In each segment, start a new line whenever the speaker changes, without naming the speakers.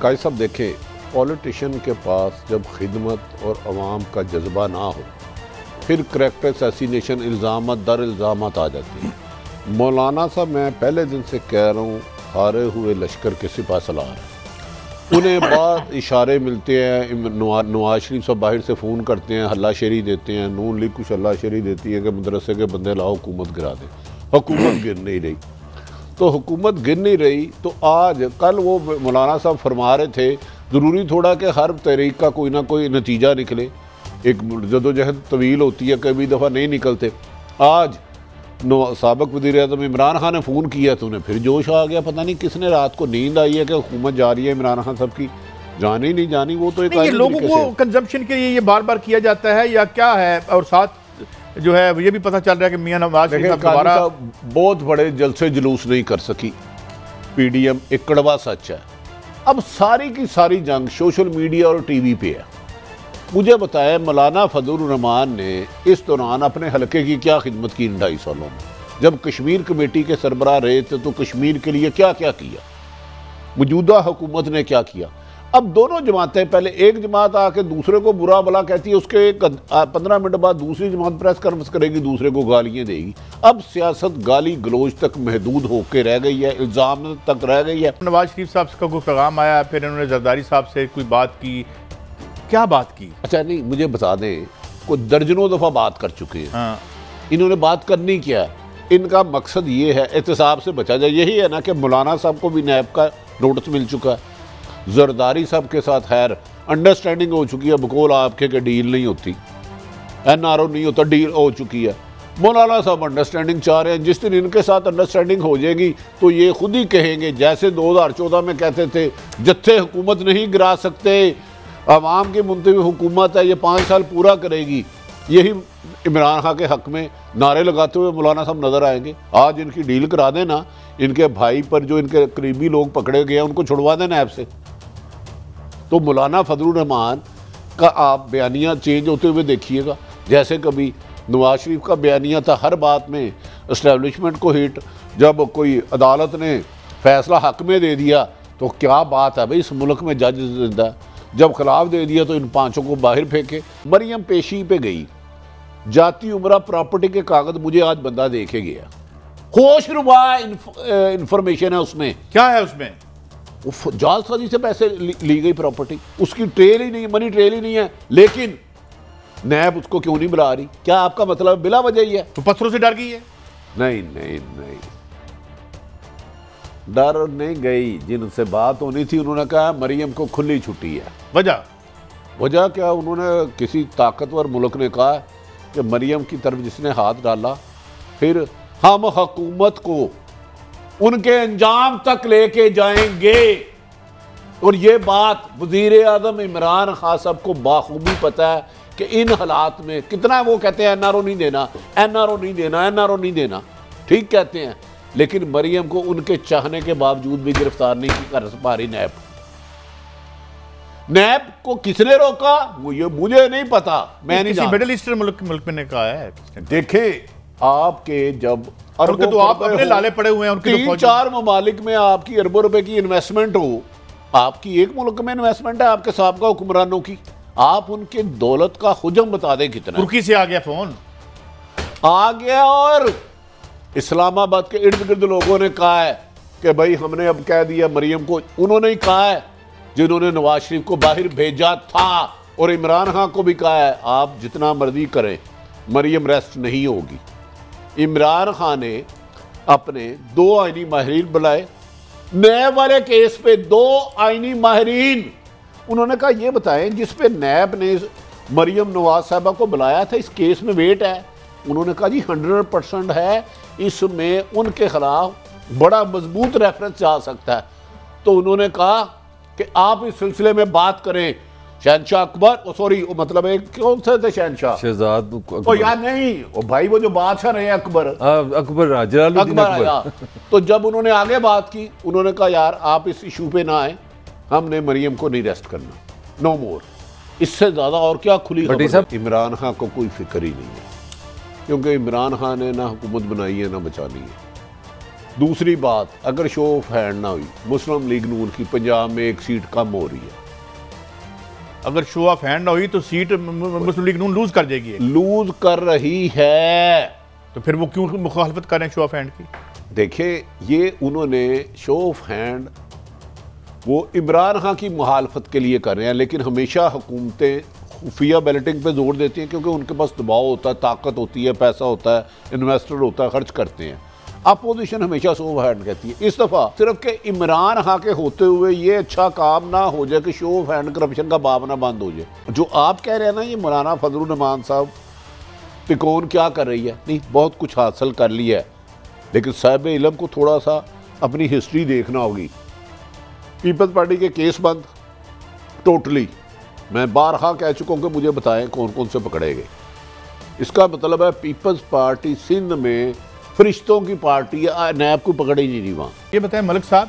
कायद साहब देखें, पॉलिटिशियन के पास जब खिदमत और अवाम का जज्बा ना हो फिर करैक्टर असैसिनेशन इल्ज़ामत दर इल्ज़ामत आ जाती है। मौलाना साहब मैं पहले दिन से कह रहा हूँ, हारे हुए लश्कर के सिपा सलार हैं, उन्हें बाद इशारे मिलते हैं। नवाज शरीफ साहब बाहर से फ़ोन करते हैं, हल्ला शेरी देते हैं, नून लीग कुछ हल्ला शेरी देती है कि मदरसे के बंदे लाओ हुकूमत गिरा दें। हुकूमत गिर नहीं रही, तो हुकूमत गिर नहीं रही तो आज कल वो मौलाना साहब फरमा रहे थे ज़रूरी थोड़ा कि हर तहरीक का कोई ना कोई नतीजा निकले, एक जदोजहद तवील होती है, कभी दफ़ा नहीं निकलते। आज साबिक़ वज़ीर-ए-आज़म इमरान खान ने फ़ोन किया तो उन्हें फिर जोश आ गया। पता नहीं किसने रात को नींद आई है कि हुकूमत जा रही है इमरान खान साहब की, जानी नहीं जानी वो तो एक
लोगों को कंजम्पशन के लिए ये बार बार किया जाता है या क्या है। और साथ जो है ये भी पता चल रहा है कि मियां नवाज शरीफ दोबारा
बहुत बड़े जलसे जुलूस नहीं कर सकी PDM, एक कड़वा सच है। अब सारी की सारी जंग सोशल मीडिया और TV पे है। मुझे बताया मौलाना फजलुर रहमान ने इस दौरान अपने हलके की क्या खिदमत की इन 2.5 सालों में। जब कश्मीर कमेटी के सरबराह रहे थे तो कश्मीर के लिए क्या क्या किया, मौजूदा हुकूमत ने क्या किया। अब दोनों जमातें, पहले एक जमात आके दूसरे को बुरा भला कहती है, उसके 15 मिनट बाद दूसरी जमात प्रेस कॉन्फ्रेंस करेगी, दूसरे को गालियाँ देगी। अब सियासत गाली गलोच तक महदूद होकर रह गई है, इल्ज़ाम तक रह गई है।
नवाज शरीफ साहब का कोई पैगाम आया, फिर इन्होंने जरदारी साहब से कोई बात की, क्या बात की?
अच्छा नहीं, मुझे बता दें, कोई दर्जनों दफ़ा बात कर चुके हैं।
हाँ।
इन्होंने बात करनी क्या है, इनका मकसद ये है एहतसाब से बचा जाए। यही है ना कि मौलाना साहब को भी नैब का नोटिस मिल चुका है, जरदारी साहब के साथ खैर अंडरस्टैंडिंग हो चुकी है, बकौल आपके कि डील नहीं होती, NRO नहीं होता, डील हो चुकी है। मौलाना साहब अंडरस्टैंडिंग चाह रहे हैं। जिस दिन इनके साथ अंडरस्टैंडिंग हो जाएगी तो ये खुद ही कहेंगे, जैसे 2014 में कहते थे जत्थे हुकूमत नहीं गिरा सकते, अवाम की मुंतवी हुकूमत है, ये 5 साल पूरा करेगी। यही इमरान खान के हक में नारे लगाते हुए मौलाना साहब नज़र आएंगे। आज इनकी डील करा देना, इनके भाई पर जो इनके करीबी लोग पकड़े गए हैं उनको छुड़वा देना ऐप से। तो मौलाना फजलुर रहमान का आप बयानिया चेंज होते हुए देखिएगा। जैसे कभी नवाज शरीफ का बयानिया था हर बात में इस्टेब्लिशमेंट को हिट, जब कोई अदालत ने फैसला हक में दे दिया तो क्या बात है भाई, इस मुल्क में जज जिंदा, जब खिलाफ दे दिया तो इन 5 को बाहर फेंके। मरियम पेशी पे गई, जाती उम्रा प्रॉपर्टी के कागज मुझे आज बंदा देखे गया, होश रुबा इंफॉर्मेशन है उसमें।
क्या है उसमें?
जालसाजी से पैसे ली गई प्रॉपर्टी, उसकी ट्रेल ही नहीं, मनी ट्रेल ही नहीं है, लेकिन नैब उसको क्यों नहीं बुला रही? क्या आपका मतलब बिला वजह ही है?
तो पत्थरों से डर गई है?
नहीं नहीं नहीं, डर नहीं गई। जिनसे बात होनी थी उन्होंने कहा मरियम को खुली छुट्टी है। वजह क्या? उन्होंने किसी ताकतवर मुल्क ने कहा कि मरियम की तरफ जिसने हाथ डाला फिर हम हुकूमत को उनके अंजाम तक लेके जाएंगे। और ये बात वज़ीर-ए-आज़म इमरान खान साहब को बाखूबी पता है कि इन हालात में कितना, वो कहते हैं NRO नहीं देना, NRO नहीं देना, NRO नहीं देना, ठीक कहते हैं, लेकिन मरियम को उनके चाहने के बावजूद भी गिरफ्तार नहीं कर पा रही नैब। नैब को किसने रोका मुझे नहीं पता, मैं नहीं जानता।
मिडिल ईस्टर्न मुल्क में ने कहा है।
देखें आपके जब
उनके तो आप अपने लाले पड़े हुए हैं, उनके
3-4 ममालिक में आपकी अरबों रुपए की इन्वेस्टमेंट हो, आपकी एक मुल्क में इन्वेस्टमेंट है आपके साहब का हुक्मरानों की, आप उनके दौलत का हुजम बता दें कितना।
तुर्की से आ गया फोन,
आ गया, और इस्लामाबाद के इर्द गिर्द लोगों ने कहा है कि भाई हमने अब कह दिया मरियम को। उन्होंने ही कहा है जिन्होंने नवाज शरीफ को बाहर भेजा था, और इमरान खान को भी कहा है आप जितना मर्जी करें मरियम रेस्ट नहीं होगी। इमरान खान ने अपने 2 आईनी माहिरीन बुलाए, नैब वाले केस पे 2 आईनी माहिरीन। उन्होंने कहा ये बताएं जिस पे नैब ने मरियम नवाज साहबा को बुलाया था, इस केस में वेट है? उन्होंने कहा जी 100% है, इसमें उनके खिलाफ बड़ा मजबूत रेफरेंस जा सकता है। तो उन्होंने कहा कि आप इस सिलसिले में बात करें शहनशाह अकबर, सॉरी मतलब कौन से थे शहनशाह?
शहजाद
ओ यार नहीं, ओ भाई वो जो बादशाह रहे अकबर,
अकबर।
तो जब उन्होंने आगे बात की, उन्होंने कहा यार आप इस इशू पे ना आए, हमने मरियम को नहीं रेस्ट करना, नो मोर। इससे ज्यादा और क्या खुली खबर? इमरान खान को कोई फिक्र ही नहीं है, क्योंकि इमरान खान ने ना हुकूमत बनाई है ना बचानी है। दूसरी बात, अगर शो ऑफ हैंड ना हुई, मुस्लिम लीग नून की पंजाब में एक सीट कम हो रही है।
अगर शो ऑफ हैंड ना हुई तो सीट मुस्लिम लीग नून लूज कर जाएगी,
लूज कर रही है।
तो फिर वो क्यों मुखालफत कर रहे हैं शो ऑफ हैंड की?
देखिए, ये उन्होंने शो ऑफ हैंड वो इमरान खान की मुखालफत के लिए कर रहे हैं, लेकिन हमेशा हुकूमतें खुफिया बैलेटिंग पे जोर देती हैं क्योंकि उनके पास दबाव होता है, ताकत होती है, पैसा होता है, इन्वेस्टर होता है, खर्च करते हैं। अपोजिशन हमेशा शो ऑफ हैंड कहती है। इस दफ़ा सिर्फ के इमरान खान के होते हुए ये अच्छा काम ना हो जाए कि शो ऑफ हैंड करप्शन का बाब ना बंद हो जाए। जो आप कह रहे हैं ना, ये मौलाना फजलुर रहमान साहब तिकोन क्या कर रही है, नहीं बहुत कुछ हासिल कर लिया है, लेकिन साहिब इल्म को थोड़ा सा अपनी हिस्ट्री देखना होगी। पीपल्स पार्टी के केस बंद टोटली, मैं बारहा कह चुका हूँ कि मुझे बताएं कौन कौन से पकड़े गए। इसका मतलब है पीपल्स पार्टी सिंध में फरिश्तों की पार्टी है, नैब को पकड़े ही नहीं रही वहाँ।
ये बताएं मलिक साहब,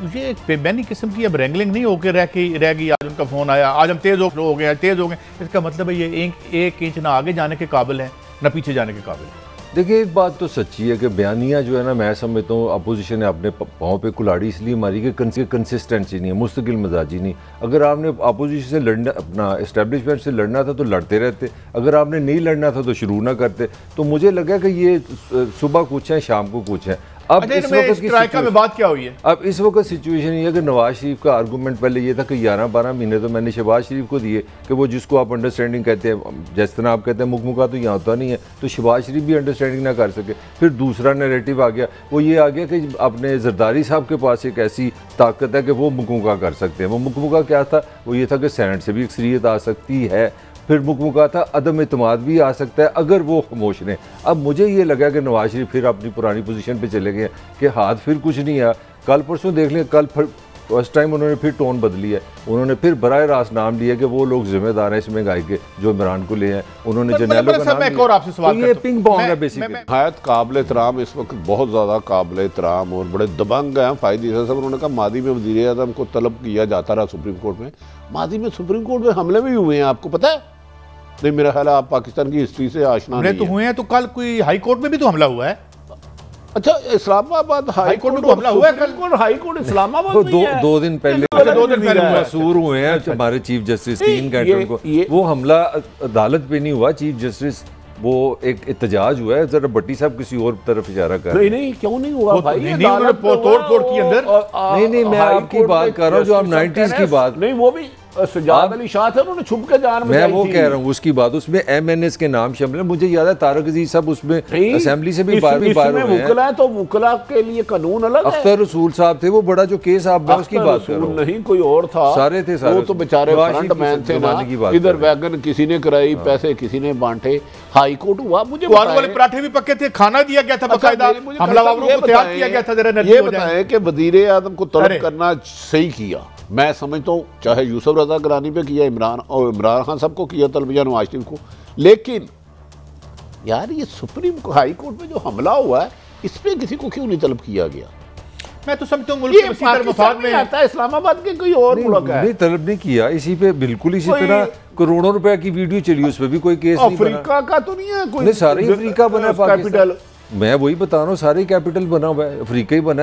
मुझे एक बेबैनी किस्म की अब रेंगलिंग नहीं होकर रह गई। आज उनका फ़ोन आया, आज हम तेज़ हो गए, तेज़ हो गए। इसका मतलब है ये एक इंच ना आगे जाने के काबिल है ना पीछे जाने के काबिल है।
देखिए, एक बात तो सच्ची है कि बयानिया जो है ना, मैं समझता हूँ अपोजिशन ने अपने पाँव पे कुल्हाड़ी इसलिए मारी कि कंसिस्टेंसी नहीं है, मुस्तकिल मजाजी नहीं। अगर आपने अपोजिशन से लड़ना, अपना इस्टेब्लिशमेंट से लड़ना था तो लड़ते रहते, अगर आपने नहीं लड़ना था तो शुरू ना करते। तो मुझे लगा कि ये सुबह कुछ है, शाम को कुछ है। अब इस वक्त
में बात क्या हुई है?
अब इस वक्त सिचुएशन ये है कि नवाज शरीफ का आर्गूमेंट पहले ये था कि 11-12 महीने तो मैंने शहबाज शरीफ को दिए कि वो जिसको आप अंडरस्टैंडिंग कहते हैं, जिस तरह आप कहते हैं मुकमुका तो यहाँ होता नहीं है, तो शहबाज शरीफ भी अंडरस्टैंडिंग ना कर सके। फिर दूसरा नैरेटिव आ गया, वो ये आ गया कि अपने जरदारी साहब के पास एक ऐसी ताकत है कि वो मुकमुका कर सकते हैं। वो मुकमुका क्या था? वो ये था कि सेनेट से भी अक्सरियत आ सकती है। फिर मुकमुका था अदम इत्मीनान भी आ सकता है अगर वो खामोश ने। अब मुझे ये लगा कि नवाज शरीफ फिर अपनी पुरानी पोजीशन पे चले गए कि हाथ फिर कुछ नहीं आया। कल परसों देख लें, कल फर्स्ट टाइम उन्होंने फिर टोन बदली है। उन्होंने फिर बराह रास्त नाम लिया कि वो लोग जिम्मेदार हैं इस महंगाई के जो इमरान को ले हैं। उन्होंने जर्नैलों का नाम लिया। तो ये पिंग पोंग है बेसिकली।
नहायत काबिल एहतराम, इस वक्त बहुत ज़्यादा काबिल एहतराम और बड़े दबंग हैं फ़ायदी साहब। उन्होंने कहा मादी में वज़ीर आज़म को तलब किया जाता रहा सुप्रीम कोर्ट में। मादी में सुप्रीम कोर्ट में हमले भी हुए हैं, आपको पता है? नहीं, मेरा ख्याल है आप पाकिस्तान की हिस्ट्री से आशना नहीं
तो हुए हैं। तो कल कोई हाई कोर्ट में भी तो हमला हुआ है।
अच्छा, इस्लामाबाद हाई कोर्ट में हमला हुआ है। कल हाई कोर्ट इस्लामाबाद में है।
दो दिन पहले मसूर हुए हैं हमारे चीफ जस्टिस तीन घंटों को। वो हमला अदालत पे नहीं हुआ, चीफ जस्टिस वो एक एहतजाज हुआ है। जरा भट्टी साहब किसी और तरफ इशारा कर रहे हैं।
नहीं, क्यों नहीं हुआ भाई?
तोड़ के अंदर
नहीं, मैं आपकी बात कर रहा हूँ जो आप 90s की बात।
नहीं, वो भी सजाद अली शाह थे, उन्होंने छुप के जान
मैं वो कह रहा हूँ उसकी बात। उसमें MNS के नाम शामिल है। मुझे याद है तारक अजीज साहब उसमें असेंबली से भी बार
वुकला है, तो वुकला के लिए कानून अलग है।
अख्तर रसूल साहब थे वो बड़ा जो केस आप उसकी बात कर रहा हूँ।
नहीं, कोई और था, सारे थे, सारे वो तो बेचारे फ्रंट मैन थे ना। इधर वैगन किसी ने कराई, पैसे किसी ने बांटे, हाई कोर्ट हुआ। मुझे
वाले पराठे भी पक्के थे, खाना दिया गया था बकायदा, हमलावरों को तैयार किया गया था।
ये बताएं कि वजीर आज़म को तलब करना सही किया। मैं समझता हूँ चाहे यूसुफ रज़ा गिलानी पे किया, इमरान खान साहब को किया तलब, या नवाज शरीफ को, लेकिन यार ये सुप्रीम हाई कोर्ट में जो हमला हुआ है इस पे किसी को क्यों नहीं तलब किया गया?
मैं तो समझता हूँ मुल्क के वसीतर मफाद में
आता है, इस्लामाबाद के कोई और मुल्क है।
नहीं, तलब नहीं किया। इसी पे बिल्कुल इसी तरह करोड़ों रुपए की वीडियो चली, उस पर भी कोई केस नहीं बना।
अफ्रीका का तो नहीं है कोई?
नहीं, सारे अफ्रीका बना है, मैं वही बता रहा हूँ, सारे कैपिटल बना हुआ है, अफ्रीका ही बना है।